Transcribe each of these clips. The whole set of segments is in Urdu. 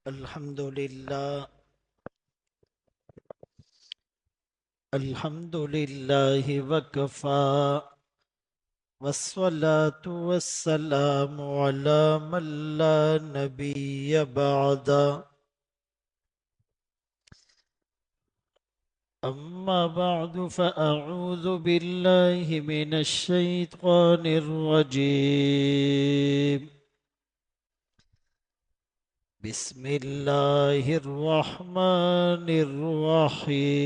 الحمد للہ وکفا والصلاة والسلام على من لا نبی بعد اما بعد فاعوذ باللہ من الشیطان الرجیم بسم اللہ الرحمن الرحیم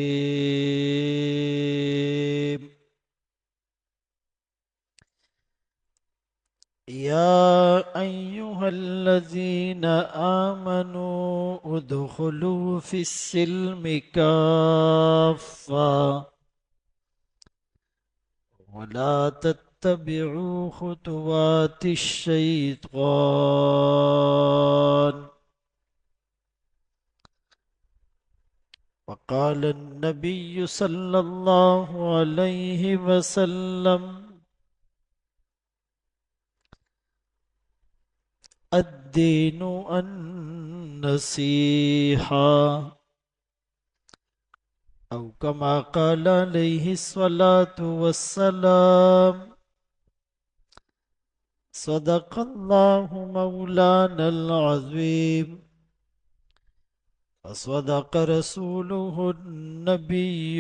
يا أيها الذين آمنوا ادخلوا في السلم كافة ولا تتبعوا خطوات الشيطان وقال النبي صلى الله عليه وسلم الدين النصيحة أو كما قال عليه الصلاة والسلام صدق الله مولانا العظيم وصدق رسوله النبي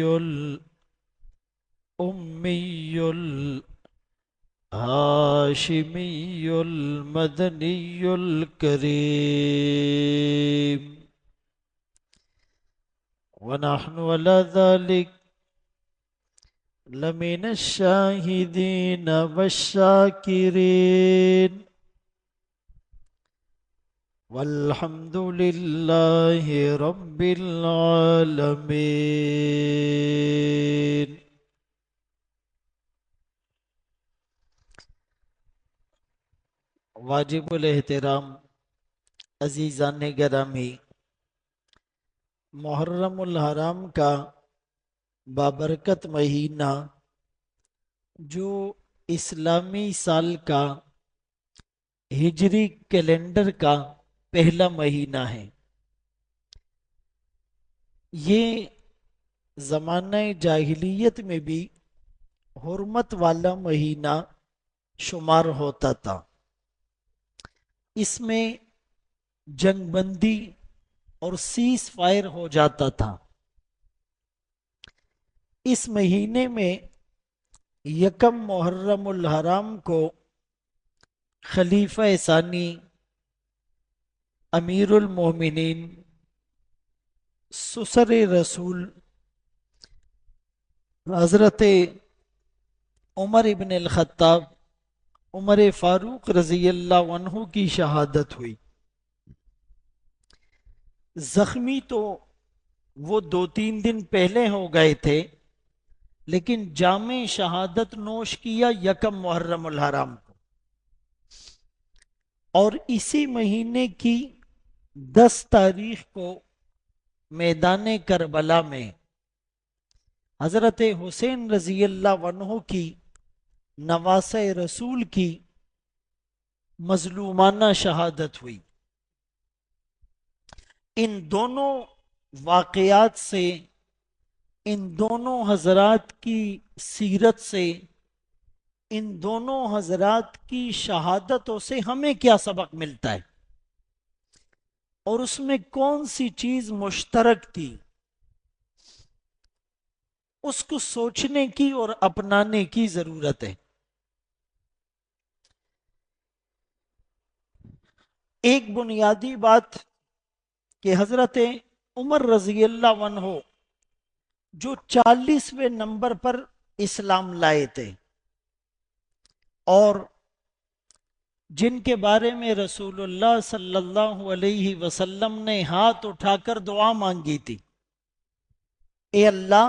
الأمي الهاشمي المدني الكريم ونحن على ذلك لمن الشاهدين والشاكرين والحمد لله رب العالمين. واجب الاحترام عزیزان گرامی، محرم الحرام کا بابرکت مہینہ جو اسلامی سال کا ہجری کیلنڈر کا پہلا مہینہ ہے، یہ زمانہ جاہلیت میں بھی حرمت والا مہینہ شمار ہوتا تھا. اس میں جنگ بندی اور سیز فائر ہو جاتا تھا. اس مہینے میں یکم محرم الحرام کو خلیفہ ثانی امیر المومنین سسر رسول حضرت عمر ابن الخطاب عمر فاروق رضی اللہ عنہ کی شہادت ہوئی. زخمی تو وہ 2-3 دن پہلے ہو گئے تھے، لیکن جام شہادت نوش کیا یکم محرم الحرام کو، اور اسی مہینے کی 10 تاریخ کو میدان کربلا میں حضرت حسین رضی اللہ عنہ کی نواسہ رسول کی مظلومانہ شہادت ہوئی. ان دونوں واقعات سے، ان دونوں حضرات کی سیرت سے، ان دونوں حضرات کی شہادتوں سے ہمیں کیا سبق ملتا ہے، اور اس میں کون سی چیز مشترک تھی، اس کو سوچنے کی اور اپنانے کی ضرورت ہے. ایک بنیادی بات کہ حضرت عمر رضی اللہ عنہ جو 40ویں نمبر پر اسلام لائے تھے، اور جن کے بارے میں رسول اللہ صلی اللہ علیہ وسلم نے ہاتھ اٹھا کر دعا مانگی تھی، اے اللہ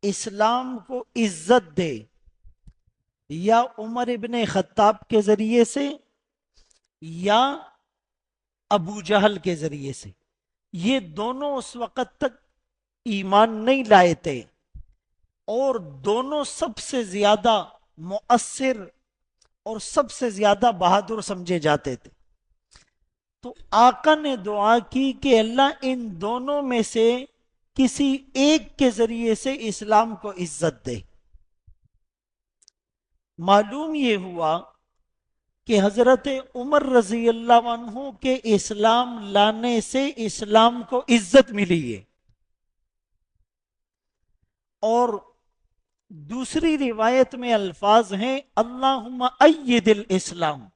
اسلام کو عزت دے، یا عمر ابن خطاب کے ذریعے سے یا ابو جہل کے ذریعے سے. یہ دونوں اس وقت تک ایمان نہیں لائے تھے، اور دونوں سب سے زیادہ مؤثر اور سب سے زیادہ بہادر سمجھے جاتے تھے. تو آقا نے دعا کی کہ اللہ ان دونوں میں سے کسی ایک کے ذریعے سے اسلام کو عزت دے۔ معلوم یہ ہوا کہ حضرت عمر رضی اللہ عنہ کے اسلام لانے سے اسلام کو عزت ملی ہے۔ اور دوسری روایت میں الفاظ ہیں اللہم اید الاسلام،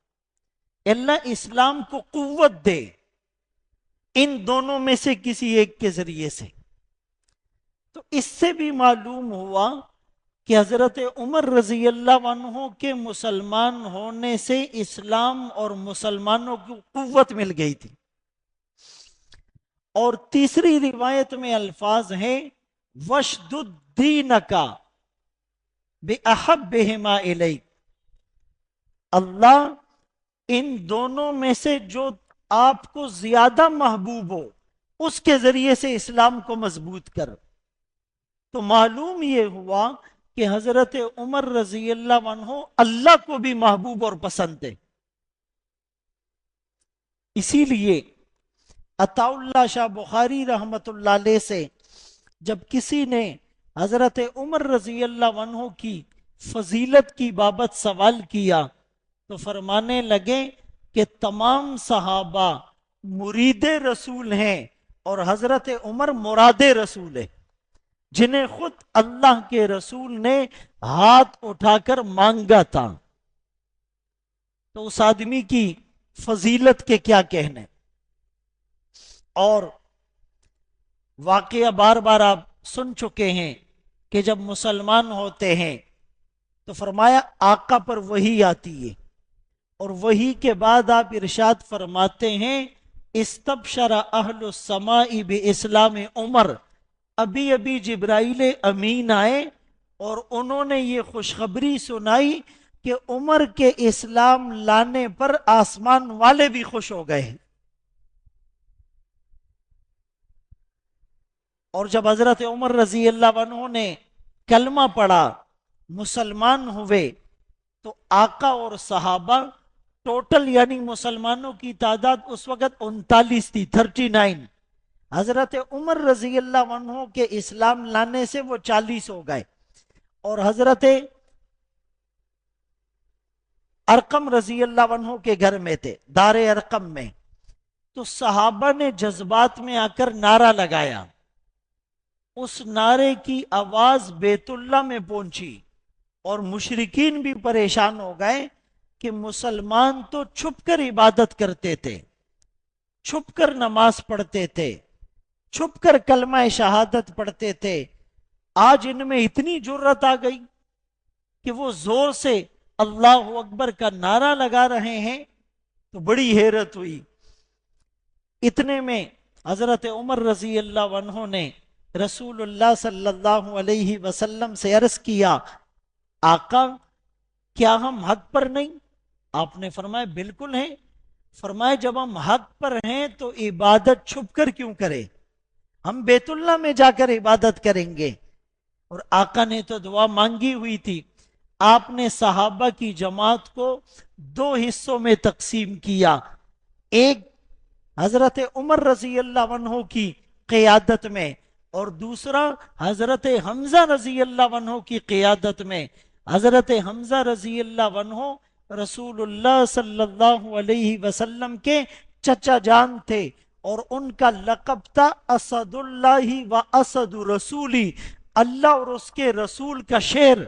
اللہ اسلام کو قوت دے ان دونوں میں سے کسی ایک کے ذریعے سے۔ تو اس سے بھی معلوم ہوا کہ حضرت عمر رضی اللہ عنہ کے مسلمان ہونے سے اسلام اور مسلمانوں کو قوت مل گئی تھی۔ اور تیسری روایت میں الفاظ ہیں وَشْدُدْ دِينَكَ بِأَحَبِّهِمَا إِلَيْكَ، اللہ ان دونوں میں سے جو آپ کو زیادہ محبوب ہو اس کے ذریعے سے اسلام کو مضبوط کر۔ تو معلوم یہ ہوا کہ حضرت عمر رضی اللہ عنہ اللہ کو بھی محبوب اور پسند ہے۔ اسی لیے عطا اللہ شاہ بخاری رحمت اللہ علیہ سے جب کسی نے حضرت عمر رضی اللہ عنہ کی فضیلت کی بابت سوال کیا تو فرمانے لگے کہ تمام صحابہ مرید رسول ہیں اور حضرت عمر مراد رسول ہے، جنہیں خود اللہ کے رسول نے ہاتھ اٹھا کر مانگا تھا۔ تو اس آدمی کی فضیلت کے کیا کہنے۔ اور واقعہ بار بار آپ سن چکے ہیں کہ جب مسلمان ہوتے ہیں تو فرمایا آقا پر وحی آتی ہے، اور وحی کے بعد آپ ارشاد فرماتے ہیں استبشر اہل السماء باسلام عمر، ابھی ابھی جبرائیل امین آئے اور انہوں نے یہ خوشخبری سنائی کہ عمر کے اسلام لانے پر آسمان والے بھی خوش ہو گئے۔ اور جب حضرت عمر رضی اللہ عنہ نے کلمہ پڑھا، مسلمان ہوئے، تو آقا اور صحابہ ٹوٹل یعنی مسلمانوں کی تعداد اس وقت 39 تھی، 39۔ حضرت عمر رضی اللہ عنہ کے اسلام لانے سے وہ 40 ہو گئے، اور حضرت ارقم رضی اللہ عنہ کے گھر میں تھے، دار ارقم میں۔ تو صحابہ نے جذبات میں آ کر نعرہ لگایا، اس نعرے کی آواز بیت اللہ میں پہنچی اور مشرکین بھی پریشان ہو گئے کہ مسلمان تو چھپ کر عبادت کرتے تھے، چھپ کر نماز پڑھتے تھے، چھپ کر کلمہ شہادت پڑھتے تھے، آج ان میں اتنی جرت آ گئی کہ وہ زور سے اللہ اکبر کا نعرہ لگا رہے ہیں۔ تو بڑی حیرت ہوئی۔ اتنے میں حضرت عمر رضی اللہ عنہ نے رسول اللہ صلی اللہ علیہ وسلم سے عرض کیا آقا کیا ہم حق پر نہیں؟ آپ نے فرمایا بالکل ہیں۔ فرمایا جب ہم حق پر ہیں تو عبادت چھپ کر کیوں کریں؟ ہم بیت اللہ میں جا کر عبادت کریں گے۔ اور آقا نے تو دعا مانگی ہوئی تھی۔ آپ نے صحابہ کی جماعت کو 2 حصوں میں تقسیم کیا، ایک حضرت عمر رضی اللہ عنہ کی قیادت میں اور دوسرا حضرت حمزہ رضی اللہ عنہ کی قیادت میں۔ حضرت حمزہ رضی اللہ عنہ رسول اللہ صلی اللہ علیہ وسلم کے چچا جان تھے، اور ان کا لقب تھا اسد اللہ و اسد رسولی، اللہ اور اس کے رسول کا شیر۔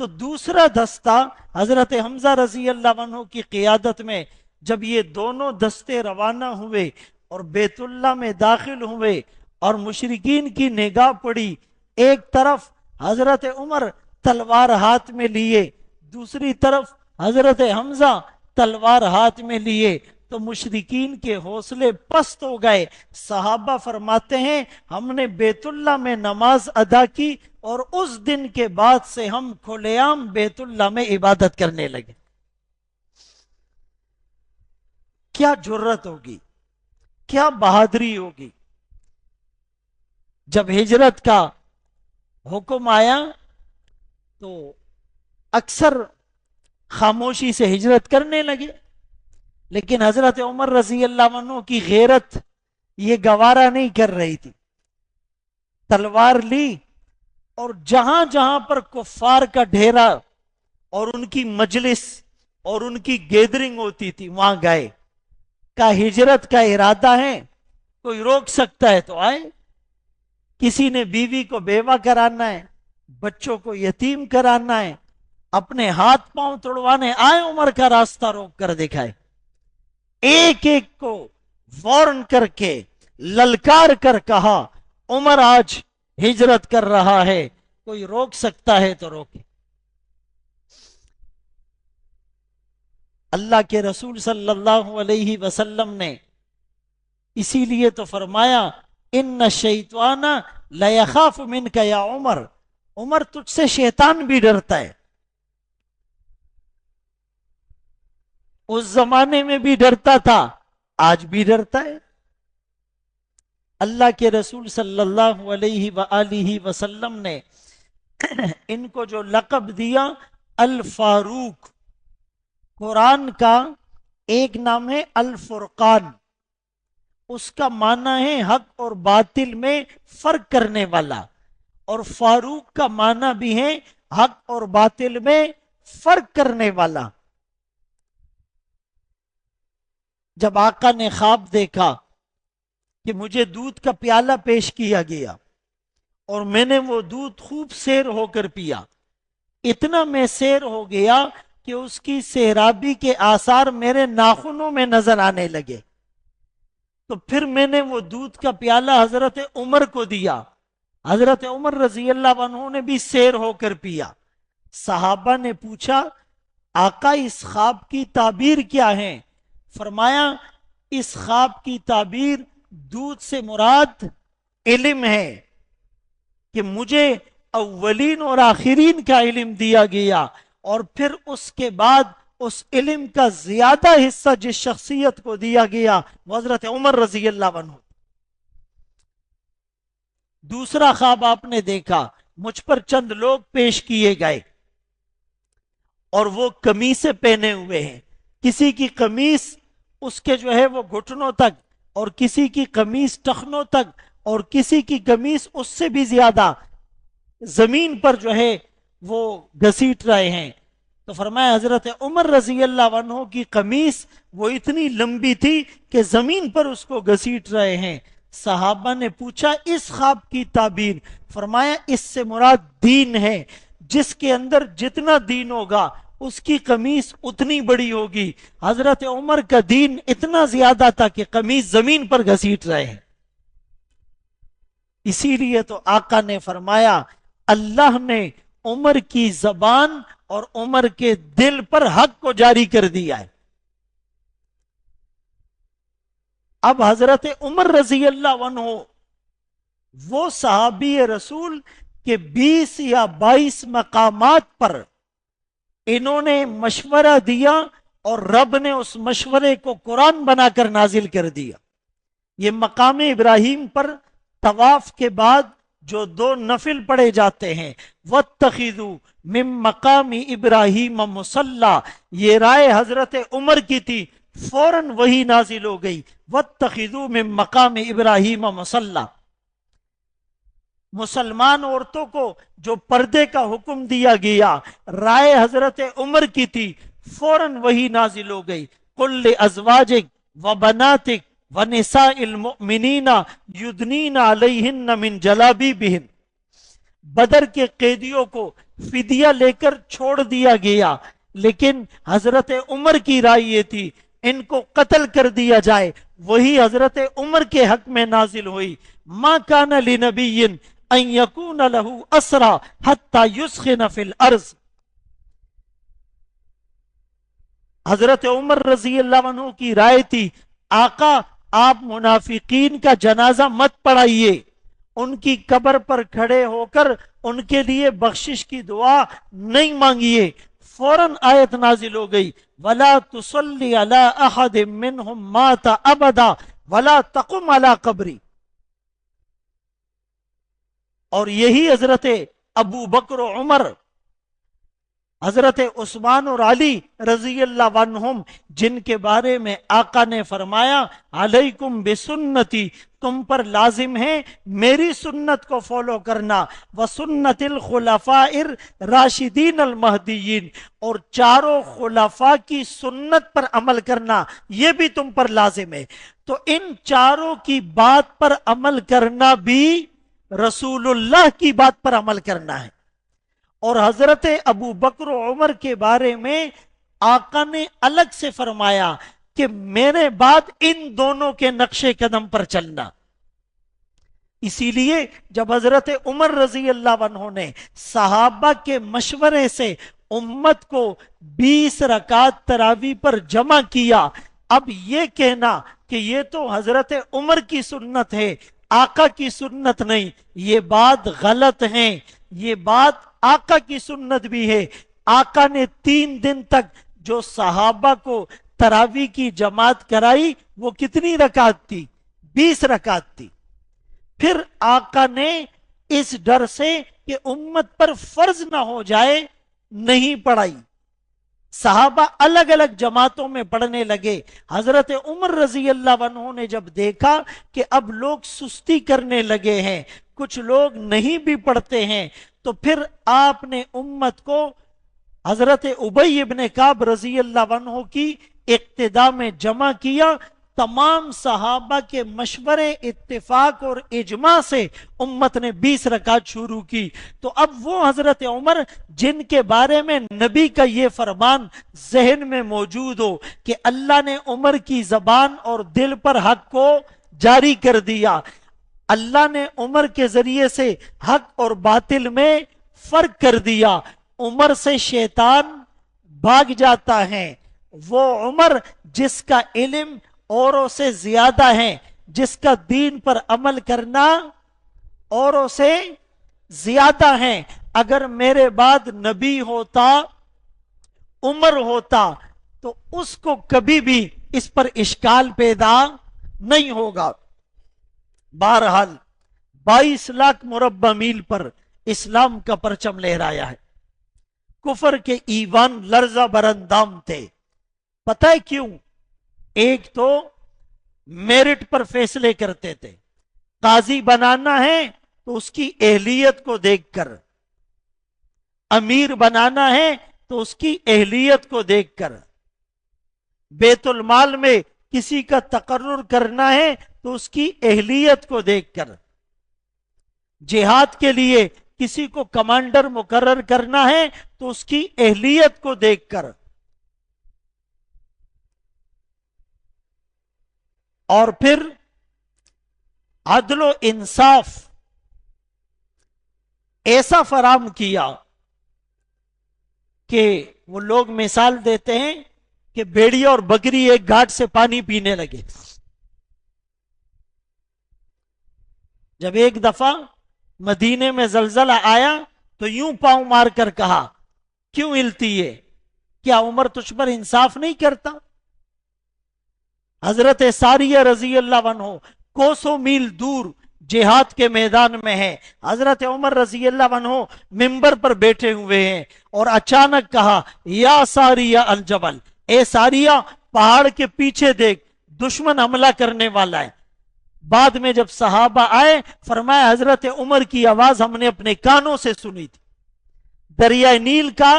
تو دوسرا دستہ حضرت حمزہ رضی اللہ عنہ کی قیادت میں جب یہ دونوں دستے روانہ ہوئے اور بیت اللہ میں داخل ہوئے اور مشرکین کی نگاہ پڑی، ایک طرف حضرت عمر تلوار ہاتھ میں لیے، دوسری طرف حضرت حمزہ تلوار ہاتھ میں لیے، تو مشرکین کے حوصلے پست ہو گئے۔ صحابہ فرماتے ہیں ہم نے بیت اللہ میں نماز ادا کی اور اس دن کے بعد سے ہم کھلے عام بیت اللہ میں عبادت کرنے لگے۔ کیا جرت ہوگی، کیا بہادری ہوگی۔ جب ہجرت کا حکم آیا تو اکثر خاموشی سے ہجرت کرنے لگے، لیکن حضرت عمر رضی اللہ عنہ کی غیرت یہ گوارا نہیں کر رہی تھی. تلوار لی اور جہاں جہاں پر کفار کا ڈھیرا اور ان کی مجلس اور ان کی گیدرنگ ہوتی تھی وہاں گئے. کا ہجرت کا ارادہ ہے، کوئی روک سکتا ہے تو آئے. کسی نے بیوی کو بیوہ کرانا ہے، بچوں کو یتیم کرانا ہے، اپنے ہاتھ پاؤں توڑوانے، آئے عمر کا راستہ روک کر دکھائے. ایک ایک کو وارن کر کے للکار کر کہا عمر آج ہجرت کر رہا ہے، کوئی روک سکتا ہے تو روکے. اللہ کے رسول صلی اللہ علیہ وسلم نے اسی لیے تو فرمایا ان الشیطان لیخاف منک یا عمر، عمر تجھ سے شیطان بھی ڈرتا ہے. اس زمانے میں بھی ڈرتا تھا، آج بھی ڈرتا ہے. اللہ کے رسول صلی اللہ علیہ وآلہ وسلم نے ان کو جو لقب دیا الفاروق، قرآن کا ایک نام ہے الفرقان، اس کا معنی ہے حق اور باطل میں فرق کرنے والا، اور فاروق کا معنی بھی ہے حق اور باطل میں فرق کرنے والا. جب آقا نے خواب دیکھا کہ مجھے دودھ کا پیالہ پیش کیا گیا اور میں نے وہ دودھ خوب سیر ہو کر پیا، اتنا میں سیر ہو گیا کہ اس کی سیرابی کے آثار میرے ناخنوں میں نظر آنے لگے، تو پھر میں نے وہ دودھ کا پیالہ حضرت عمر کو دیا. حضرت عمر رضی اللہ عنہ نے بھی سیر ہو کر پیا. صحابہ نے پوچھا آقا اس خواب کی تعبیر کیا ہے؟ فرمایا اس خواب کی تعبیر دودھ سے مراد علم ہے کہ مجھے اولین اور آخرین کا علم دیا گیا، اور پھر اس کے بعد اس علم کا زیادہ حصہ جس شخصیت کو دیا گیا وہ حضرت عمر رضی اللہ عنہ. دوسرا خواب آپ نے دیکھا، مجھ پر چند لوگ پیش کیے گئے اور وہ قمیصیں پہنے ہوئے ہیں، کسی کی قمیص اس کے جو ہے وہ گھٹنوں تک، اور کسی کی قمیص ٹخنوں تک، اور کسی کی قمیص اس سے بھی زیادہ زمین پر جو ہے وہ گھسیٹ رہے ہیں. تو فرمایا حضرت عمر رضی اللہ عنہ کی قمیص وہ اتنی لمبی تھی کہ زمین پر اس کو گھسیٹ رہے ہیں. صحابہ نے پوچھا اس خواب کی تعبیر؟ فرمایا اس سے مراد دین ہے، جس کے اندر جتنا دین ہوگا اس کی قمیص اتنی بڑی ہوگی. حضرت عمر کا دین اتنا زیادہ تھا کہ قمیص زمین پر گھسیٹ رہے ہیں. اسی لیے تو آقا نے فرمایا اللہ نے عمر کی زبان اور عمر کے دل پر حق کو جاری کر دیا ہے. اب حضرت عمر رضی اللہ عنہ وہ صحابی رسول کے 20 یا 22 مقامات پر انہوں نے مشورہ دیا اور رب نے اس مشورے کو قرآن بنا کر نازل کر دیا. یہ مقام ابراہیم پر طواف کے بعد جو 2 نفل پڑھے جاتے ہیں، وَاتَّخِذُوا مِن مَقَامِ إِبْرَاهِيمَ مُصَلَّى، یہ رائے حضرت عمر کی تھی، فوراً وہی نازل ہو گئی وَاتَّخِذُوا مِن مَقَامِ إِبْرَاهِيمَ مُصَلَّى. مسلمان عورتوں کو جو پردے کا حکم دیا گیا رائے حضرت عمر کی تھی، فوراً وہی نازل ہو گئی قُلْ لِأَزْوَاجِكَ وَبَنَاتِكَ وَنِسَاءِ الْمُؤْمِنِينَ يُدْنِينَ عَلَيْهِنَّ مِنْ جَلَابِيبِهِنَّ. بدر کے قیدیوں کو فدیہ لے کر چھوڑ دیا گیا، لیکن حضرت عمر کی رائے یہ تھی ان کو قتل کر دیا جائے. وہی حضرت عمر کے حق میں نازل ہوئی مَا كَانَ لِنَبِيٍّ أَن يَكُونَ لَهُ أَسْرَى حَتَّى يُسْخِنَ فِي الْأَرْضِ. حضرت عمر رضی اللہ عنہ کی رائے تھی آقا آپ منافقین کا جنازہ مت پڑھائیے، ان کی قبر پر کھڑے ہو کر ان کے لیے بخشش کی دعا نہیں مانگیے. فوراً آیت نازل ہو گئی وَلَا تُصَلِّ عَلَىٰ أَحَدٍ مِّنْهُمْ مَاتَ أَبَدًا وَلَا تَقُمْ عَلَىٰ قَبْرِهِ. اور یہی حضرت ابو بکر و عمر حضرت عثمان اور علی رضی اللہ عنہم، جن کے بارے میں آقا نے فرمایا علیکم بسنتی، تم پر لازم ہے میری سنت کو فالو کرنا، وسنت الخلفاء الراشدین المہدیین، اور چاروں خلفاء کی سنت پر عمل کرنا یہ بھی تم پر لازم ہے۔ تو ان چاروں کی بات پر عمل کرنا بھی رسول اللہ کی بات پر عمل کرنا ہے۔ اور حضرت ابو بکر و عمر کے بارے میں آقا نے الگ سے فرمایا کہ میرے بعد ان دونوں کے نقش قدم پر چلنا۔ اسی لیے جب حضرت عمر رضی اللہ عنہ نے صحابہ کے مشورے سے امت کو 20 رکعت تراویح پر جمع کیا، اب یہ کہنا کہ یہ تو حضرت عمر کی سنت ہے، آقا کی سنت نہیں، یہ بات غلط ہے۔ یہ بات آقا کی سنت بھی ہے۔ آقا نے 3 دن تک جو صحابہ کو تراویح کی جماعت کرائی وہ کتنی رکعت تھی؟ 20 رکعت تھی۔ پھر آقا نے اس ڈر سے کہ امت پر فرض نہ ہو جائے نہیں پڑھائی، صحابہ الگ الگ جماعتوں میں پڑھنے لگے۔ حضرت عمر رضی اللہ عنہ نے جب دیکھا کہ اب لوگ سستی کرنے لگے ہیں، کچھ لوگ نہیں بھی پڑھتے ہیں، تو پھر آپ نے امت کو حضرت ابی ابن کعب رضی اللہ عنہ کی اقتداء میں جمع کیا۔ تمام صحابہ کے مشورے، اتفاق اور اجماع سے امت نے 20 رکعت شروع کی۔ تو اب وہ حضرت عمر جن کے بارے میں نبی کا یہ فرمان ذہن میں موجود ہو کہ اللہ نے عمر کی زبان اور دل پر حق کو جاری کر دیا، اللہ نے عمر کے ذریعے سے حق اور باطل میں فرق کر دیا، عمر سے شیطان بھاگ جاتا ہے، وہ عمر جس کا علم اوروں سے زیادہ ہے، جس کا دین پر عمل کرنا اوروں سے زیادہ ہے۔ اگر میرے بعد نبی ہوتا، عمر ہوتا، تو اس کو کبھی بھی اس پر اشکال پیدا نہیں ہوگا۔ بہرحال 22 لاکھ مربع میل پر اسلام کا پرچم لہرایا ہے۔ کفر کے ایوان لرزہ برندام تھے۔ پتہ ہے کیوں؟ ایک تو میرٹ پر فیصلے کرتے تھے، قاضی بنانا ہے تو اس کی اہلیت کو دیکھ کر، امیر بنانا ہے تو اس کی اہلیت کو دیکھ کر، بیت المال میں کسی کا تقرر کرنا ہے تو اس کی اہلیت کو دیکھ کر، جہاد کے لیے کسی کو کمانڈر مقرر کرنا ہے تو اس کی اہلیت کو دیکھ کر، اور پھر عدل و انصاف ایسا فراہم کیا کہ وہ لوگ مثال دیتے ہیں کہ بھیڑیا اور بکری ایک گھاٹ سے پانی پینے لگے۔ جب ایک دفعہ مدینے میں زلزلہ آیا تو یوں پاؤں مار کر کہا، کیوں ہلتی ہے؟ کیا عمر تجھ پر انصاف نہیں کرتا؟ حضرت ساریہ رضی اللہ عنہ کوسوں میل دور جہاد کے میدان میں ہے، حضرت عمر رضی اللہ عنہ ممبر پر بیٹھے ہوئے ہیں، اور اچانک کہا، یا ساریہ الجبل، اے ساریہ پہاڑ کے پیچھے دیکھ، دشمن حملہ کرنے والا ہے۔ بعد میں جب صحابہ آئے فرمایا حضرت عمر کی آواز ہم نے اپنے کانوں سے سنی تھی، دریائے نیل کا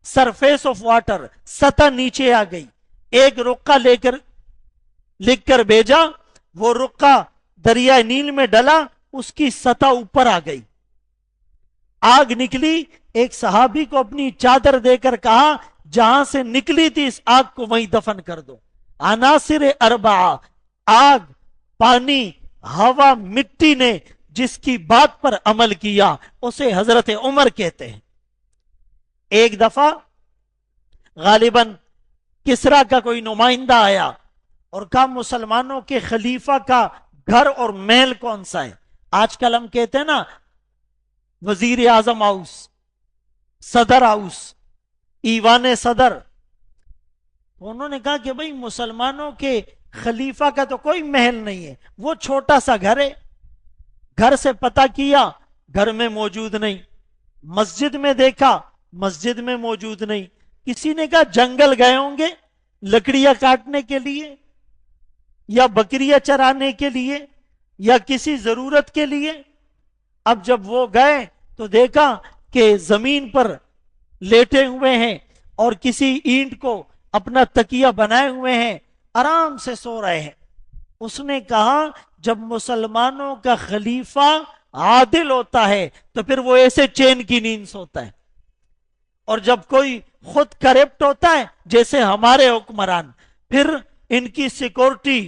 سرفیس آف واٹر، سطح نیچے آ گئی، ایک رقعہ لکھ کر بھیجا، وہ رقعہ دریائے نیل میں ڈلا، اس کی سطح اوپر آ گئی، آگ نکلی، ایک صحابی کو اپنی چادر دے کر کہا جہاں سے نکلی تھی اس آگ کو وہیں دفن کر دو۔ عناصر اربعہ، آگ، پانی، ہوا، مٹی نے جس کی بات پر عمل کیا اسے حضرت عمر کہتے ہیں۔ ایک دفعہ غالباً کسرا کا کوئی نمائندہ آیا اور کہا مسلمانوں کے خلیفہ کا گھر اور محل کون سا ہے؟ آج کل ہم کہتے ہیں نا وزیر اعظم ہاؤس، صدر ہاؤس، ایوان صدر۔ انہوں نے کہا کہ بھئی مسلمانوں کے خلیفہ کا تو کوئی محل نہیں ہے، وہ چھوٹا سا گھر ہے۔ گھر سے پتہ کیا، گھر میں موجود نہیں، مسجد میں دیکھا، مسجد میں موجود نہیں. کسی نے کہا جنگل گئے ہوں گے لکڑیاں کاٹنے کے لیے یا بکریاں چرانے کے لیے یا کسی ضرورت کے لیے. اب جب وہ گئے تو دیکھا کہ زمین پر لیٹے ہوئے ہیں اور کسی اینٹ کو اپنا تکیہ بنائے ہوئے ہیں, آرام سے سو رہے ہیں. اس نے کہا جب مسلمانوں کا خلیفہ عادل ہوتا ہے تو پھر وہ ایسے چین کی نیند سوتا ہے, اور جب کوئی خود کرپٹ ہوتا ہے جیسے ہمارے حکمران, پھر ان کی سیکورٹی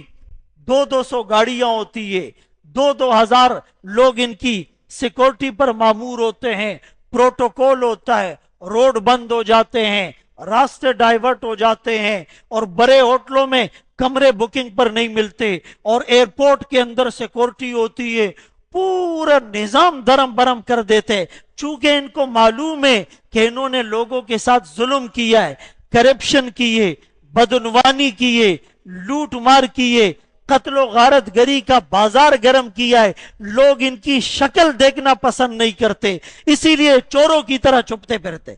200 گاڑیاں ہوتی ہے, 2,000 لوگ ان کی سیکورٹی پر مامور ہوتے ہیں, پروٹوکول ہوتا ہے, روڈ بند ہو جاتے ہیں, راستے ڈائیورٹ ہو جاتے ہیں, اور بڑے ہوٹلوں میں کمرے بکنگ پر نہیں ملتے, اور ایئرپورٹ کے اندر سیکورٹی ہوتی ہے. پورا نظام درم برم کر دیتے, چونکہ ان کو معلوم ہے کہ انہوں نے لوگوں کے ساتھ ظلم کیا ہے, کرپشن کیے, بدعنوانی کیے, لوٹ مار کیے, قتل و غارت گری کا بازار گرم کیا ہے. لوگ ان کی شکل دیکھنا پسند نہیں کرتے, اسی لیے چوروں کی طرح چھپتے پھرتے,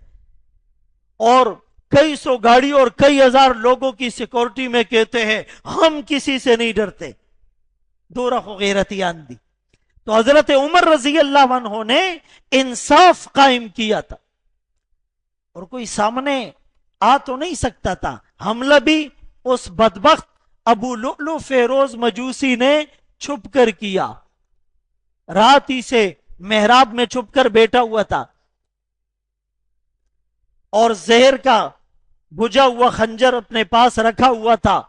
اور کئی سو گاڑی اور کئی ہزار لوگوں کی سیکورٹی میں کہتے ہیں ہم کسی سے نہیں ڈرتے. دو رخ و غیرتی آندھی. تو حضرت عمر رضی اللہ عنہ نے انصاف قائم کیا تھا, اور کوئی سامنے آ تو نہیں سکتا تھا. حملہ بھی اس بدبخت ابو لؤلؤ فیروز مجوسی نے چھپ کر کیا. رات ہی سے محراب میں چھپ کر بیٹھا ہوا تھا, اور زہر کا بجھا ہوا خنجر اپنے پاس رکھا ہوا تھا.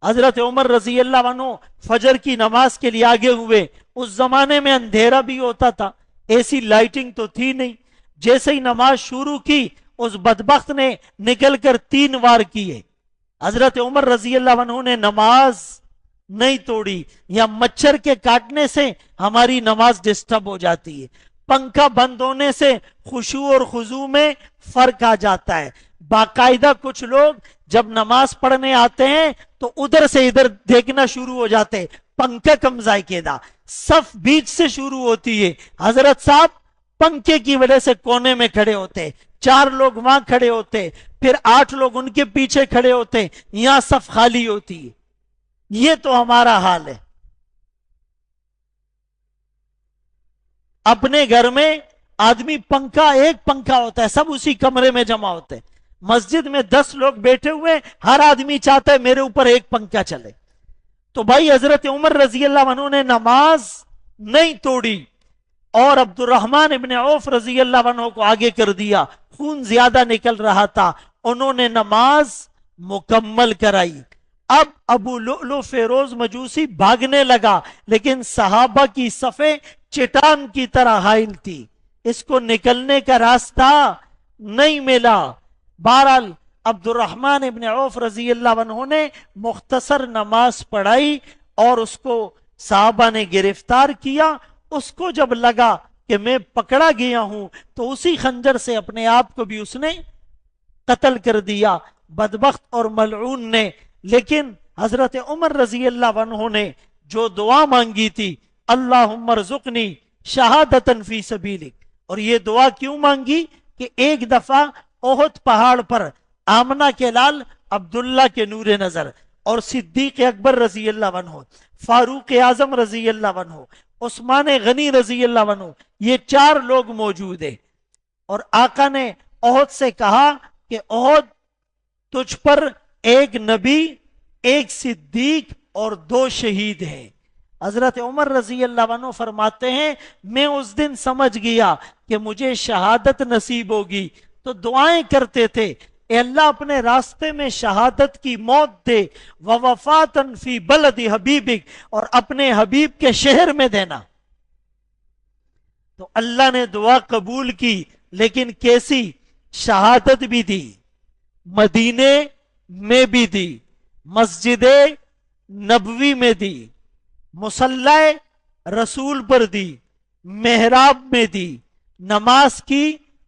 حضرت عمر رضی اللہ عنہ فجر کی نماز کے لیے آگے ہوئے. اس زمانے میں اندھیرا بھی ہوتا تھا, ایسی لائٹنگ تو تھی نہیں. جیسے ہی نماز شروع کی اس بدبخت نے نکل کر 3 وار کیے. حضرت عمر رضی اللہ عنہ نے نماز نہیں توڑی. یا مچھر کے کاٹنے سے ہماری نماز ڈسٹرب ہو جاتی ہے, پنکھا بند ہونے سے خشوع اور خضوع میں فرق آ جاتا ہے. باقاعدہ کچھ لوگ جب نماز پڑھنے آتے ہیں تو ادھر سے ادھر دیکھنا شروع ہو جاتے, پنکھا کم ذائقے دا. صف بیچ سے شروع ہوتی ہے, حضرت صاحب پنکھے کی وجہ سے کونے میں کھڑے ہوتے, 4 لوگ وہاں کھڑے ہوتے, پھر 8 لوگ ان کے پیچھے کھڑے ہوتے, یہاں صف خالی ہوتی ہے. یہ تو ہمارا حال ہے. اپنے گھر میں آدمی پنکھا, ایک پنکھا ہوتا ہے, سب اسی کمرے میں جمع ہوتے ہیں. مسجد میں 10 لوگ بیٹھے ہوئے, ہر آدمی چاہتا ہے میرے اوپر ایک پنکھا چلے. تو بھائی حضرت عمر رضی اللہ عنہ نے نماز نہیں توڑی, اور عبد الرحمن ابن عوف رضی اللہ عنہ کو آگے کر دیا. خون زیادہ نکل رہا تھا, انہوں نے نماز مکمل کرائی. اب ابو لؤلؤ فیروز مجوسی بھاگنے لگا, لیکن صحابہ کی صفیں چٹان کی طرح حائل تھی, اس کو نکلنے کا راستہ نہیں ملا. بہرحال عبد الرحمن ابن عوف رضی اللہ عنہ نے مختصر نماز پڑھائی, اور اس کو صحابہ نے گرفتار کیا. اس کو جب لگا کہ میں پکڑا گیا ہوں تو اسی خنجر سے اپنے آپ کو بھی اس نے قتل کر دیا, بدبخت اور ملعون نے. لیکن حضرت عمر رضی اللہ عنہ نے جو دعا مانگی تھی, اللہم ارزقنی شہادتا فی سبیلک, اور یہ دعا کیوں مانگی کہ ایک دفعہ احد پہاڑ پر آمنہ کے لال عبداللہ کے نور نظر اور صدیق اکبر رضی اللہ عنہ, فاروق اعظم رضی اللہ عنہ, عثمان غنی رضی اللہ عنہ, یہ 4 لوگ موجود ہیں. اور آقا نے احد سے کہا کہ احد تجھ پر ایک نبی, ایک صدیق اور 2 شہید ہیں. حضرت عمر رضی اللہ عنہ فرماتے ہیں میں اس دن سمجھ گیا کہ مجھے شہادت نصیب ہوگی, تو دعائیں کرتے تھے, اے اللہ اپنے راستے میں شہادت کی موت دے, ووفاتن فی بلد حبیبک, اور اپنے حبیب کے شہر میں دینا. تو اللہ نے دعا قبول کی, لیکن کیسی شہادت بھی دی, مدینے میں بھی دی, مسجد نبوی میں دی, مصلی رسول پر دی, محراب میں دی, نماز کی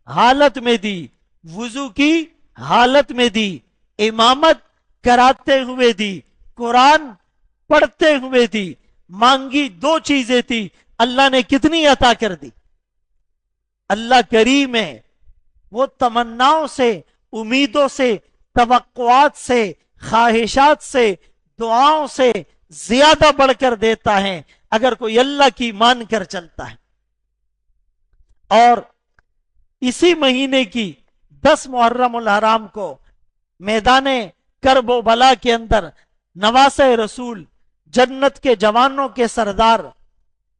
حالت میں دی, وضو کی حالت میں دی, امامت کراتے ہوئے دی, قرآن پڑھتے ہوئے دی. مانگی 2 چیزیں تھی, اللہ نے کتنی عطا کر دی. اللہ کریم ہے, وہ تمناؤں سے، امیدوں سے، توقعات سے، خواہشات سے، دعاؤں سے زیادہ بڑھ کر دیتا ہے اگر کوئی اللہ کی مان کر چلتا ہے۔ اور اسی مہینے کی 10 محرم الحرام کو میدان کرب و بلا کے اندر نواسہ رسول، جنت کے جوانوں کے سردار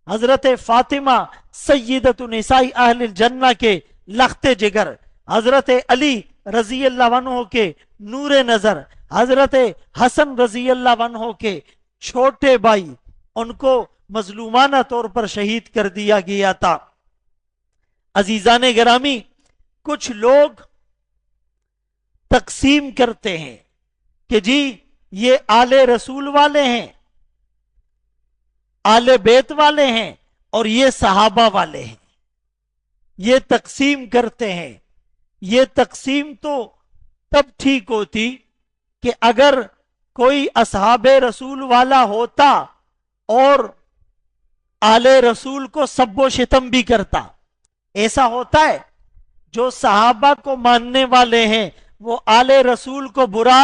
حضرت فاطمہ سیدۃ نساء اہل الجنہ کے لخت جگر، حضرت علی رضی اللہ عنہ کے نور نظر، حضرت حسن رضی اللہ عنہ کے چھوٹے بھائی، ان کو مظلومانہ طور پر شہید کر دیا گیا تھا۔ عزیزان گرامی، کچھ لوگ تقسیم کرتے ہیں کہ جی یہ آل رسول والے ہیں، آل بیت والے ہیں، اور یہ صحابہ والے ہیں، یہ تقسیم کرتے ہیں۔ یہ تقسیم تو تب ٹھیک ہوتی کہ اگر کوئی اصحاب رسول والا ہوتا اور آل رسول کو سب و شتم بھی کرتا۔ ایسا ہوتا ہے، جو صحابہ کو ماننے والے ہیں وہ آل رسول کو برا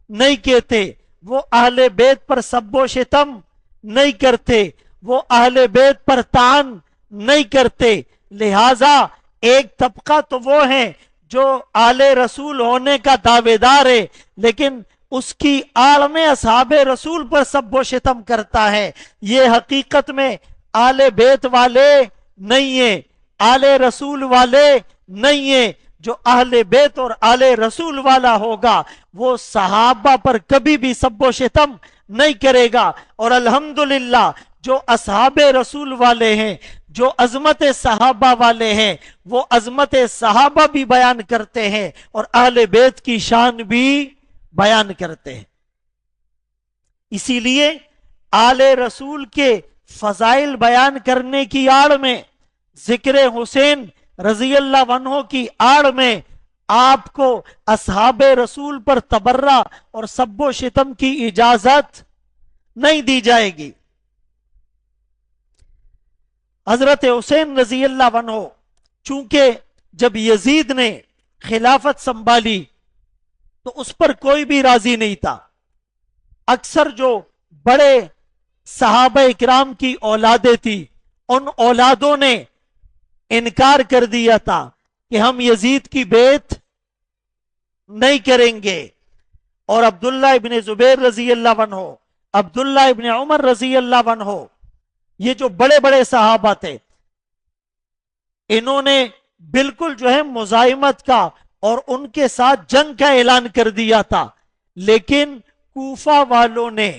نہیں کہتے، وہ اہل بیت پر سب و شتم نہیں کرتے، وہ اہل بیت پر طعن نہیں کرتے۔ لہذا ایک طبقہ تو وہ ہیں جو آل رسول ہونے کا دعوے دار ہے لیکن اس کی آڑ میں اصحاب رسول پر سب و شتم کرتا ہے۔ یہ حقیقت میں آل بیت والے نہیں ہیں، آل رسول والے نہیں ہیں۔ جو اہل بیت اور آل رسول والا ہوگا وہ صحابہ پر کبھی بھی سب و شتم نہیں کرے گا۔ اور الحمدللہ جو اصحاب رسول والے ہیں، جو عظمت صحابہ والے ہیں، وہ عظمت صحابہ بھی بیان کرتے ہیں اور اہل بیت کی شان بھی بیان کرتے ہیں۔ اسی لیے آل رسول کے فضائل بیان کرنے کی آڑ میں، ذکر حسین رضی اللہ عنہ کی آڑ میں آپ کو اصحاب رسول پر تبرہ اور سب و شتم کی اجازت نہیں دی جائے گی۔ حضرت حسین رضی اللہ عنہ چونکہ جب یزید نے خلافت سنبھالی تو اس پر کوئی بھی راضی نہیں تھا۔ اکثر جو بڑے صحابہ اکرام کی اولادیں تھی ان اولادوں نے انکار کر دیا تھا کہ ہم یزید کی بیعت نہیں کریں گے۔ اور عبداللہ ابن زبیر رضی اللہ عنہ، عبداللہ ابن عمر رضی اللہ عنہ، یہ جو بڑے بڑے صحابہ تھے، انہوں نے بالکل جو ہے مزاحمت کا اور ان کے ساتھ جنگ کا اعلان کر دیا تھا۔ لیکن کوفہ والوں نے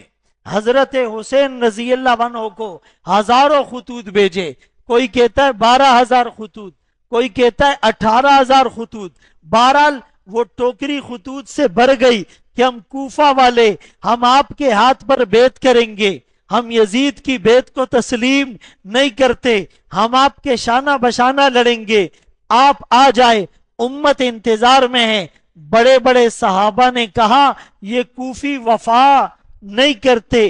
حضرت حسین رضی اللہ عنہ کو ہزاروں خطوط بھیجے، کوئی کہتا ہے 12,000 خطوط، کوئی کہتا ہے 18,000 خطوط۔ بہرحال وہ ٹوکری خطوط سے بھر گئی کہ ہم کوفہ والے، ہم آپ کے ہاتھ پر بیعت کریں گے، ہم یزید کی بیعت کو تسلیم نہیں کرتے، ہم آپ کے شانہ بشانہ لڑیں گے، آپ آ جائے، امت انتظار میں ہے۔ بڑے بڑے صحابہ نے کہا یہ کوفی وفا نہیں کرتے،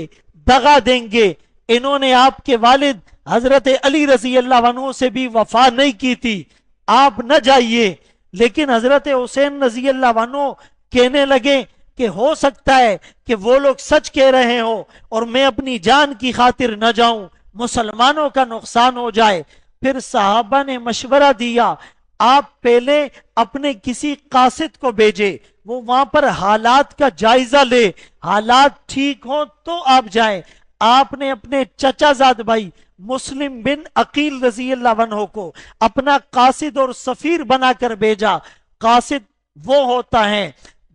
دغا دیں گے۔ انہوں نے آپ کے والد حضرت علی رضی اللہ عنہ سے بھی وفا نہیں کی تھی، آپ نہ جائیے۔ لیکن حضرت حسین رضی اللہ عنہ کہنے لگے کہ ہو سکتا ہے کہ وہ لوگ سچ کہہ رہے ہوں اور میں اپنی جان کی خاطر نہ جاؤں، مسلمانوں کا نقصان ہو جائے۔ پھر صحابہ نے مشورہ دیا آپ پہلے اپنے کسی قاصد کو بھیجے، وہ وہاں پر حالات کا جائزہ لے، حالات ٹھیک ہوں تو آپ جائیں۔ آپ نے اپنے چچا زاد بھائی مسلم بن عقیل رضی اللہ عنہ کو اپنا قاصد اور سفیر بنا کر بھیجا۔ قاصد وہ ہوتا ہے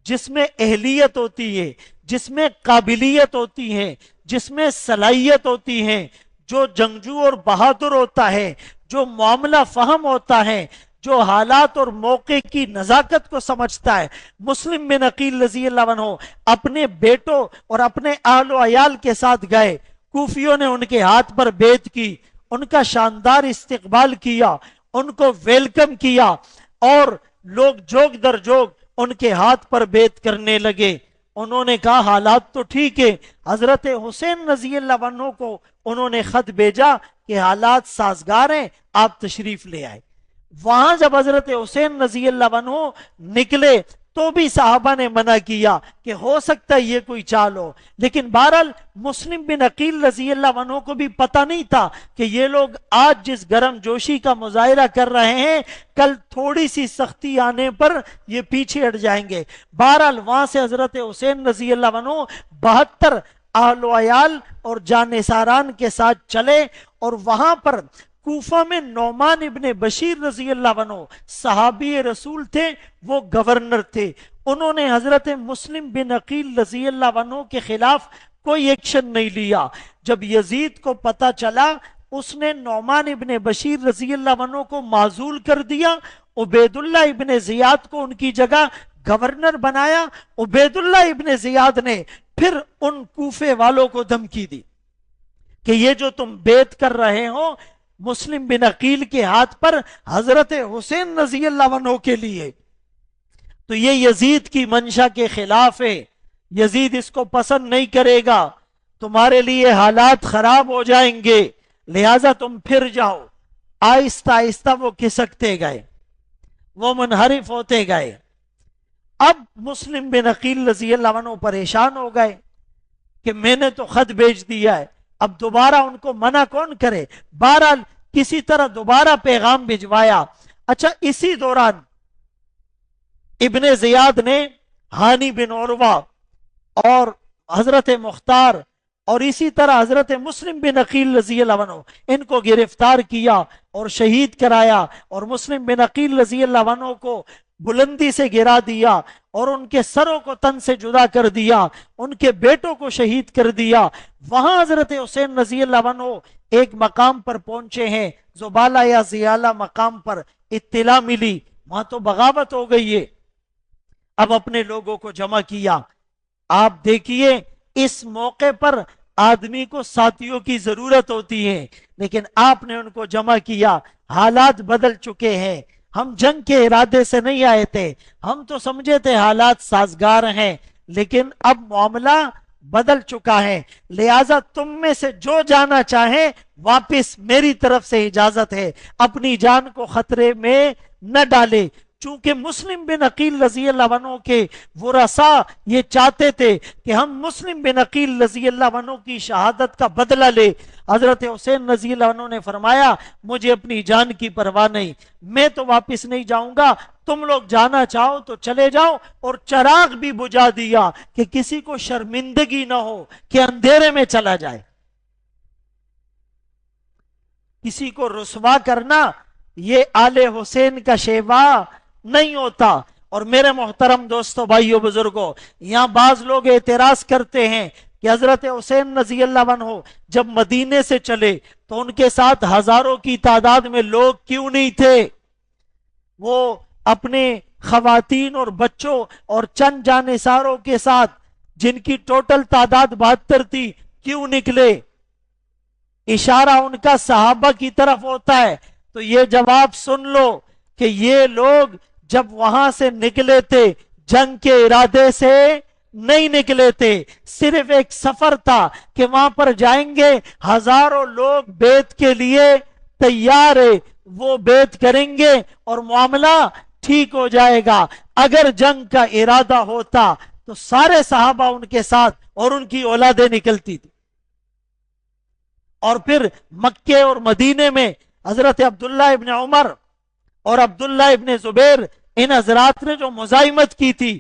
جس میں اہلیت ہوتی ہے، جس میں قابلیت ہوتی ہے، جس میں صلاحیت ہوتی ہے، جو جنگجو اور بہادر ہوتا ہے، جو معاملہ فہم ہوتا ہے، جو حالات اور موقع کی نزاکت کو سمجھتا ہے۔ مسلم بن عقیل رضی اللہ عنہ اپنے بیٹوں اور اپنے اہل و عیال کے ساتھ گئے، کوفیوں نے ان کے ہاتھ پر بیعت کی، ان کا شاندار استقبال کیا، ان کو ویلکم کیا، اور لوگ جوگ در جوگ ان کے ہاتھ پر بیعت کرنے لگے۔ انہوں نے کہا حالات تو ٹھیک ہے۔ حضرت حسین رضی اللہ عنہ کو انہوں نے خط بھیجا کہ حالات سازگار ہیں، آپ تشریف لے آئے۔ وہاں جب حضرت حسین رضی اللہ عنہ نکلے تو بھی صحابہ نے منع کیا کہ ہو سکتا ہے یہ کوئی چال ہو، لیکن بہرحال مسلم بن عقیل رضی اللہ عنہ کو بھی پتہ نہیں تھا کہ یہ لوگ آج جس گرم جوشی کا مظاہرہ کر رہے ہیں کل تھوڑی سی سختی آنے پر یہ پیچھے ہٹ جائیں گے۔ بہرحال وہاں سے حضرت حسین رضی اللہ عنہ 72 اہل و عیال اور جانثاران کے ساتھ چلے، اور وہاں پر کوفہ میں نعمان ابن بشیر رضی اللہ عنہ صحابی رسول تھے، وہ گورنر تھے۔ انہوں نے حضرت مسلم بن عقیل رضی اللہ عنہ کے خلاف کوئی ایکشن نہیں لیا۔ جب یزید کو پتا چلا، اس نے نعمان ابن بشیر رضی اللہ عنہ کو معزول کر دیا، عبید اللہ ابن زیاد کو ان کی جگہ گورنر بنایا۔ عبید اللہ ابن زیاد نے پھر ان کوفے والوں کو دھمکی دی کہ یہ جو تم بیعت کر رہے ہو مسلم بن عقیل کے ہاتھ پر حضرت حسین رضی اللہ عنہ کے لیے، تو یہ یزید کی منشا کے خلاف ہے، یزید اس کو پسند نہیں کرے گا، تمہارے لیے حالات خراب ہو جائیں گے، لہذا تم پھر جاؤ۔ آہستہ آہستہ وہ کھسکتے گئے، وہ منحرف ہوتے گئے۔ اب مسلم بن عقیل رضی اللہ عنہ پریشان ہو گئے کہ میں نے تو خط بھیج دیا ہے، اب دوبارہ ان کو منع کون کرے؟ بہرحال کسی طرح دوبارہ پیغام بھجوایا۔ اچھا، اسی دوران ابن زیاد نے ہانی بن عروہ اور حضرت مختار اور اسی طرح حضرت مسلم بن عقیل رضی اللہ عنہ ان کو گرفتار کیا اور شہید کرایا، اور مسلم بن عقیل رضی اللہ عنہ کو بلندی سے گرا دیا اور ان کے سروں کو تن سے جدا کر دیا، ان کے بیٹوں کو شہید کر دیا۔ وہاں حضرت حسین رضی اللہ عنہ ایک مقام پر پہنچے ہیں، زبالہ یا زیالہ مقام پر اطلاع ملی، وہاں تو بغاوت ہو گئی ہے۔ اب اپنے لوگوں کو جمع کیا۔ آپ دیکھیے اس موقع پر آدمی کو ساتھیوں کی ضرورت ہوتی ہے، لیکن آپ نے ان کو جمع کیا۔ حالات بدل چکے ہیں، ہم جنگ کے ارادے سے نہیں آئے تھے، ہم تو سمجھے تھے حالات سازگار ہیں، لیکن اب معاملہ بدل چکا ہے، لہٰذا تم میں سے جو جانا چاہے واپس میری طرف سے اجازت ہے، اپنی جان کو خطرے میں نہ ڈالے۔ چونکہ مسلم بن عقیل رضی اللہ عنہ کے ورثاء یہ چاہتے تھے کہ ہم مسلم بن عقیل رضی اللہ عنہ کی شہادت کا بدلہ لے۔ حضرت حسین رضی اللہ عنہ نے فرمایا مجھے اپنی جان کی پرواہ نہیں، میں تو واپس نہیں جاؤں گا، تم لوگ جانا چاہو تو چلے جاؤ، اور چراغ بھی بجھا دیا کہ کسی کو شرمندگی نہ ہو کہ اندھیرے میں چلا جائے۔ کسی کو رسوا کرنا یہ آل حسین کا شیوا نہیں ہوتا۔ اور میرے محترم دوستو، بھائیو، بزرگوں، یہاں بعض لوگ اعتراض کرتے ہیں کہ حضرت حسین رضی اللہ عنہ جب مدینے سے چلے تو ان کے ساتھ ہزاروں کی تعداد میں لوگ کیوں نہیں تھے؟ وہ اپنے خواتین اور بچوں اور چند جانثاروں کے ساتھ جن کی ٹوٹل تعداد 72 تھی کیوں نکلے؟ اشارہ ان کا صحابہ کی طرف ہوتا ہے۔ تو یہ جواب سن لو کہ یہ لوگ جب وہاں سے نکلے تھے جنگ کے ارادے سے نہیں نکلے تھے، صرف ایک سفر تھا کہ وہاں پر جائیں گے، ہزاروں لوگ بیعت کے لیے تیار ہے، وہ بیعت کریں گے اور معاملہ ٹھیک ہو جائے گا۔ اگر جنگ کا ارادہ ہوتا تو سارے صحابہ ان کے ساتھ اور ان کی اولادیں نکلتی تھی۔ اور پھر مکے اور مدینے میں حضرت عبداللہ ابن عمر اور عبداللہ ابن زبیر، ان حضرات نے جو مزاحمت کی تھی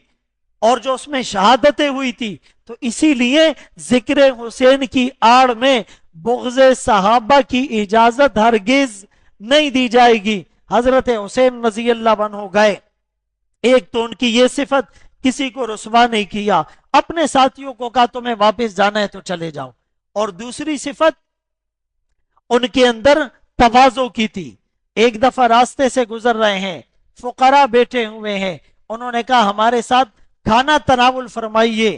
اور جو اس میں شہادتیں ہوئی تھی، تو اسی لیے ذکر حسین کی آڑ میں بغض صحابہ کی اجازت ہرگز نہیں دی جائے گی۔ حضرت حسین رضی اللہ عنہ گئے، ایک تو ان کی یہ صفت، کسی کو رسوا نہیں کیا، اپنے ساتھیوں کو کہا تمہیں واپس جانا ہے تو چلے جاؤ، اور دوسری صفت ان کے اندر تواضع کی تھی۔ ایک دفعہ راستے سے گزر رہے ہیں، فقراء بیٹھے ہوئے ہیں، انہوں نے کہا ہمارے ساتھ کھانا تناول فرمائیے،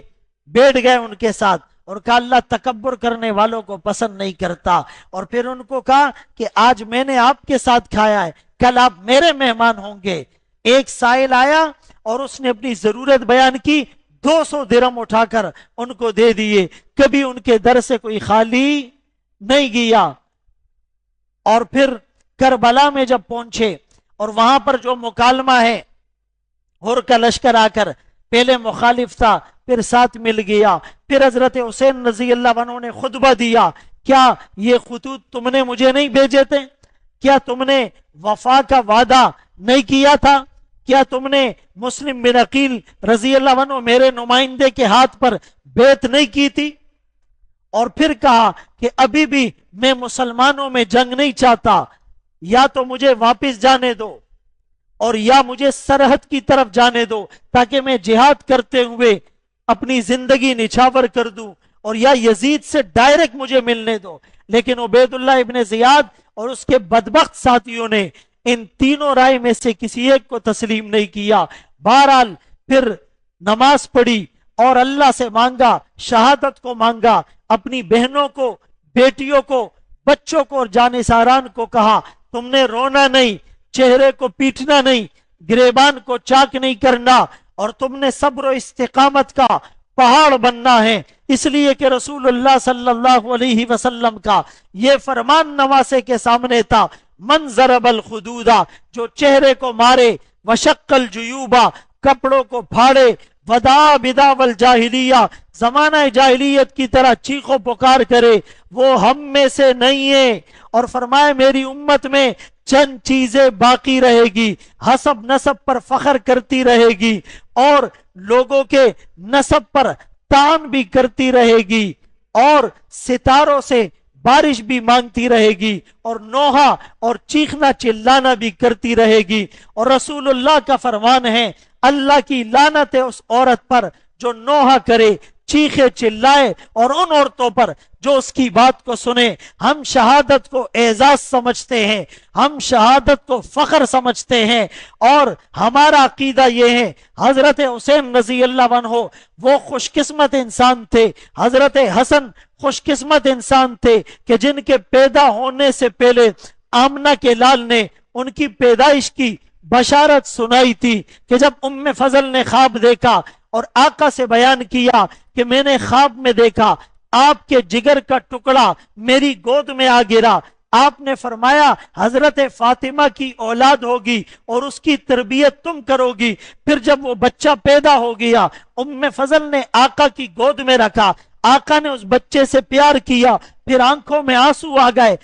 بیٹھ گئے ان کے ساتھ اور کہا اللہ تکبر کرنے والوں کو پسند نہیں کرتا، اور پھر ان کو کہا کہ آج میں نے آپ کے ساتھ کھایا ہے، کل آپ میرے مہمان ہوں گے۔ ایک سائل آیا اور اس نے اپنی ضرورت بیان کی، 200 درہم اٹھا کر ان کو دے دیے، کبھی ان کے در سے کوئی خالی نہیں گیا۔ اور پھر کربلا میں جب پہنچے، اور وہاں پر جو مکالمہ ہے، ہر کا لشکر آ کر پہلے مخالف تھا، پھر ساتھ مل گیا، پھر حضرت حسین رضی اللہ عنہ نے خطبہ دیا، کیا یہ خطوط تم نے مجھے نہیں بھیجے تھے؟ کیا تم نے وفا کا وعدہ نہیں کیا تھا؟ کیا تم نے مسلم بن عقیل رضی اللہ عنہ میرے نمائندے کے ہاتھ پر بیعت نہیں کی تھی؟ اور پھر کہا کہ ابھی بھی میں مسلمانوں میں جنگ نہیں چاہتا، یا تو مجھے واپس جانے دو اور یا مجھے سرحد کی طرف جانے دو تاکہ میں جہاد کرتے ہوئے اپنی زندگی نچھاور کر دوں، اور یا یزید سے ڈائریکٹ مجھے ملنے دو۔ لیکن عبید اللہ ابن زیاد اور اس کے بدبخت ساتھیوں نے ان تینوں رائے میں سے کسی ایک کو تسلیم نہیں کیا۔ بہرحال پھر نماز پڑھی اور اللہ سے مانگا، شہادت کو مانگا، اپنی بہنوں کو، بیٹیوں کو، بچوں کو اور جانثاران کو کہا تم نے رونا نہیں، چہرے کو پیٹنا نہیں، گریبان کو چاک نہیں کرنا، اور تم نے صبر و استقامت کا پہاڑ بننا ہے۔ اس لیے کہ رسول اللہ صلی اللہ علیہ وسلم کا یہ فرمان نواسے کے سامنے تھا، من ضرب الخدودا، جو چہرے کو مارے، وشق الجیوبا، کپڑوں کو پھاڑے، ودا بدا والجاہلیہ، زمانہ جاہلیت کی طرح چیخو پکار کرے، وہ ہم میں سے نہیں ہے۔ اور فرمایا میری امت میں چند چیزیں باقی رہے گی، حسب نسب پر فخر کرتی رہے گی اور لوگوں کے نسب پر تان بھی کرتی رہے گی، اور ستاروں سے بارش بھی مانگتی رہے گی، اور نوحہ اور چیخنا چلانا بھی کرتی رہے گی۔ اور رسول اللہ کا فرمان ہے اللہ کی لعنت ہے اس عورت پر جو نوحہ کرے، چیخے چلائے، اور ان عورتوں پر جو اس کی بات کو سنے۔ ہم شہادت کو اعزاز سمجھتے ہیں، ہم شہادت کو فخر سمجھتے ہیں، اور ہمارا عقیدہ یہ ہے حضرت حسین رضی اللہ عنہ وہ خوش قسمت انسان تھے، حضرت حسن خوش قسمت انسان تھے کہ جن کے پیدا ہونے سے پہلے آمنہ کے لال نے ان کی پیدائش کی بشارت سنائی تھی کہ جب ام فضل نے خواب دیکھا اور آقا سے بیان کیا کہ میں نے خواب میں دیکھا آپ کے جگر کا ٹکڑا میری گود میں آ گرا، آپ نے فرمایا حضرت فاطمہ کی اولاد ہوگی اور اس کی تربیت تم کرو گی۔ پھر جب وہ بچہ پیدا ہو گیا، ام فضل نے آقا کی گود میں رکھا، آقا نے اس بچے سے پیار کیا، پھر آنکھوں میں آنسو آ گئے۔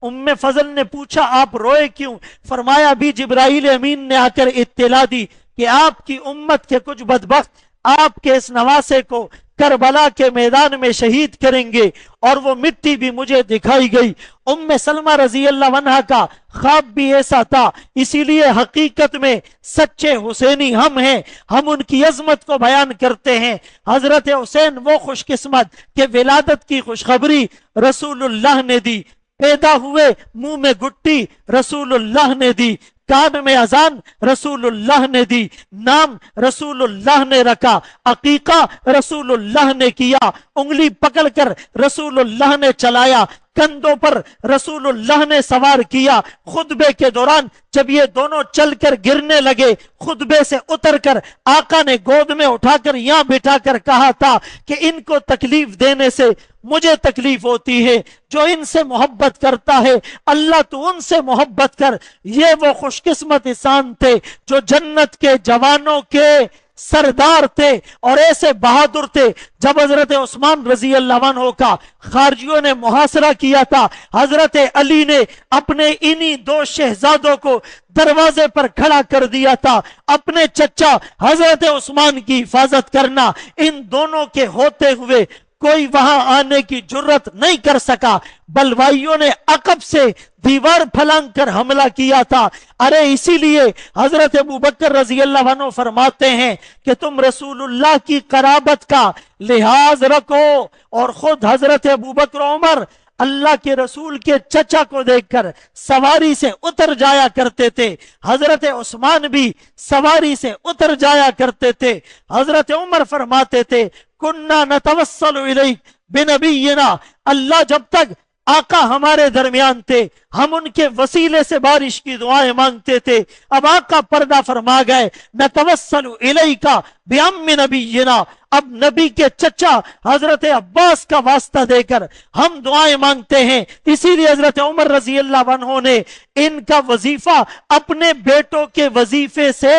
ام فضل نے پوچھا آپ روئے کیوں؟ فرمایا ابھی جبرائیل امین نے آ کر اطلاع دی کہ آپ کی امت کے کچھ بدبخت آپ کے اس نواسے کو کربلا کے میدان میں شہید کریں گے، اور وہ مٹی بھی مجھے دکھائی گئی۔ ام سلمہ رضی اللہ عنہا کا خواب بھی ایسا تھا، اسی لیے حقیقت میں سچے حسینی ہم ہیں، ہم ان کی عظمت کو بیان کرتے ہیں۔ حضرت حسین وہ خوش قسمت کہ ولادت کی خوشخبری رسول اللہ نے دی، پیدا ہوئے منہ میں گٹی رسول اللہ نے دی، کان میں اذان رسول اللہ نے دی، نام رسول اللہ نے رکھا، عقیقہ رسول اللہ نے کیا، انگلی پکڑ کر رسول اللہ نے چلایا، کندھوں پر رسول اللہ نے سوار کیا۔ خطبے کے دوران جب یہ دونوں چل کر گرنے لگے، خطبے سے اتر کر آقا نے گود میں اٹھا کر یہاں بٹھا کر کہا تھا کہ ان کو تکلیف دینے سے مجھے تکلیف ہوتی ہے، جو ان سے محبت کرتا ہے اللہ تو ان سے محبت کر۔ یہ وہ خوش قسمت انسان تھے جو جنت کے جوانوں کے سردار تھے اور ایسے بہادر تھے۔ جب حضرت عثمان رضی اللہ عنہ کا خارجیوں نے محاصرہ کیا تھا، حضرت علی نے اپنے انہی دو شہزادوں کو دروازے پر کھڑا کر دیا تھا، اپنے چچا حضرت عثمان کی حفاظت کرنا۔ ان دونوں کے ہوتے ہوئے کوئی وہاں آنے کی جرت نہیں کر سکا، بلوائیوں نے عقب سے دیوار پھلانگ کر حملہ کیا تھا۔ ارے اسی لیے حضرت ابوبکر رضی اللہ عنہ فرماتے ہیں کہ تم رسول اللہ کی قرابت کا لحاظ رکھو، اور خود حضرت ابوبکر عمر اللہ کے رسول کے چچا کو دیکھ کر سواری سے اتر جایا کرتے تھے، حضرت عثمان بھی سواری سے اتر جایا کرتے تھے۔ حضرت عمر فرماتے تھے کننا نتوسل الیک بنبینا، اللہ جب تک آقا ہمارے درمیان تھے، ہم ان کے وسیلے سے بارش کی دعائیں مانگتے تھے۔ اب آقا پردہ فرما گئے، نتوسل الیکا بعم نبینا، اب نبی کے چچا حضرت عباس کا واسطہ دے کر ہم دعائیں مانگتے ہیں۔ اسی لیے حضرت عمر رضی اللہ عنہ نے ان کا وظیفہ اپنے بیٹوں کے وظیفے سے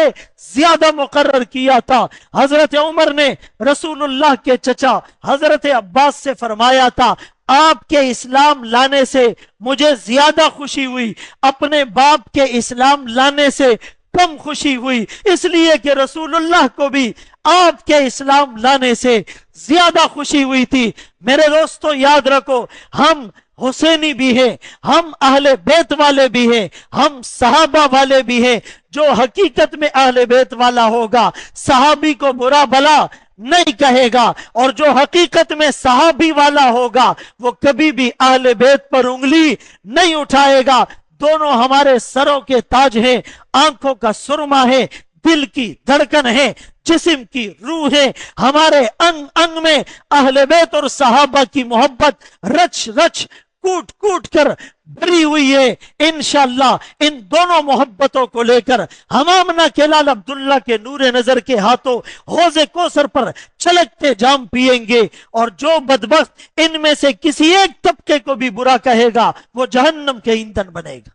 زیادہ مقرر کیا تھا۔ حضرت عمر نے رسول اللہ کے چچا حضرت عباس سے فرمایا تھا، آپ کے اسلام لانے سے مجھے زیادہ خوشی ہوئی، اپنے باپ کے اسلام لانے سے کم خوشی ہوئی، اس لیے کہ رسول اللہ کو بھی آپ کے اسلام لانے سے زیادہ خوشی ہوئی تھی۔ میرے دوستو یاد رکھو، ہم حسینی بھی ہیں، ہم اہل بیت والے بھی ہیں، ہم صحابہ والے بھی ہیں۔ جو حقیقت میں اہل بیت والا ہوگا صحابی کو برا بھلا نہیں کہے گا، اور جو حقیقت میں صحابی والا ہوگا وہ کبھی بھی اہل بیت پر انگلی نہیں اٹھائے گا۔ دونوں ہمارے سروں کے تاج ہیں، آنکھوں کا سرما ہے، دل کی دھڑکن ہے، جسم کی روح ہے۔ ہمارے انگ انگ میں اہل بیت اور صحابہ کی محبت رچ رچ کوٹ کوٹ کر بھری ہوئی ہے۔ انشاءاللہ ان دونوں محبتوں کو لے کر ہم آمنہ کے لال عبداللہ کے نور نظر کے ہاتھوں حوض کوثر پر چھلکتے جام پیئیں گے، اور جو بدبخت ان میں سے کسی ایک طبقے کو بھی برا کہے گا وہ جہنم کے ایندھن بنے گا۔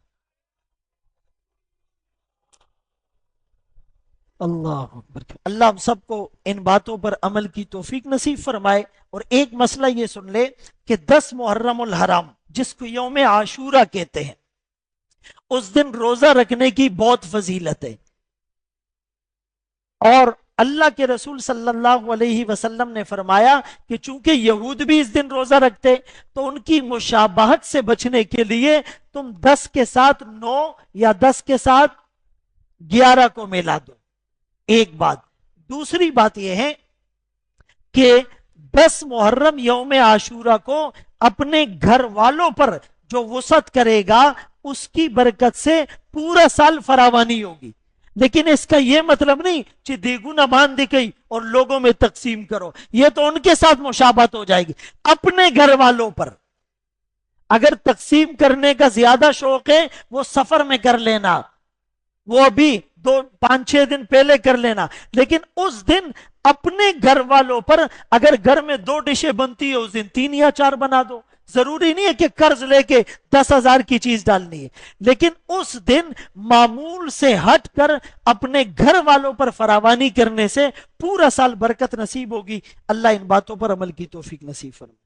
اللہ اکبر۔ اللہ ہم سب کو ان باتوں پر عمل کی توفیق نصیب فرمائے۔ اور ایک مسئلہ یہ سن لے کہ 10 محرم الحرام جس کو یوم عاشورہ کہتے ہیں، اس دن روزہ رکھنے کی بہت فضیلت ہے، اور اللہ کے رسول صلی اللہ علیہ وسلم نے فرمایا کہ چونکہ یہود بھی اس دن روزہ رکھتے تو ان کی مشابہت سے بچنے کے لیے تم 10 کے ساتھ 9 یا 10 کے ساتھ 11 کو ملا دو۔ ایک بات۔ دوسری بات یہ ہے کہ 10 محرم یوم عاشورہ کو اپنے گھر والوں پر جو وسعت کرے گا اس کی برکت سے پورا سال فراوانی ہوگی۔ لیکن اس کا یہ مطلب نہیں کہ دیگنا باندھ گئی اور لوگوں میں تقسیم کرو، یہ تو ان کے ساتھ مشابہت ہو جائے گی۔ اپنے گھر والوں پر اگر تقسیم کرنے کا زیادہ شوق ہے وہ سفر میں کر لینا، وہ ابھی 5-6 دن پہلے کر لینا، لیکن اس دن اپنے گھر والوں پر اگر گھر میں 2 ڈشیں بنتی ہے اس دن 3 یا 4 بنا دو۔ ضروری نہیں ہے کہ قرض لے کے 10,000 کی چیز ڈالنی ہے، لیکن اس دن معمول سے ہٹ کر اپنے گھر والوں پر فراوانی کرنے سے پورا سال برکت نصیب ہوگی۔ اللہ ان باتوں پر عمل کی توفیق نصیب فرمائے۔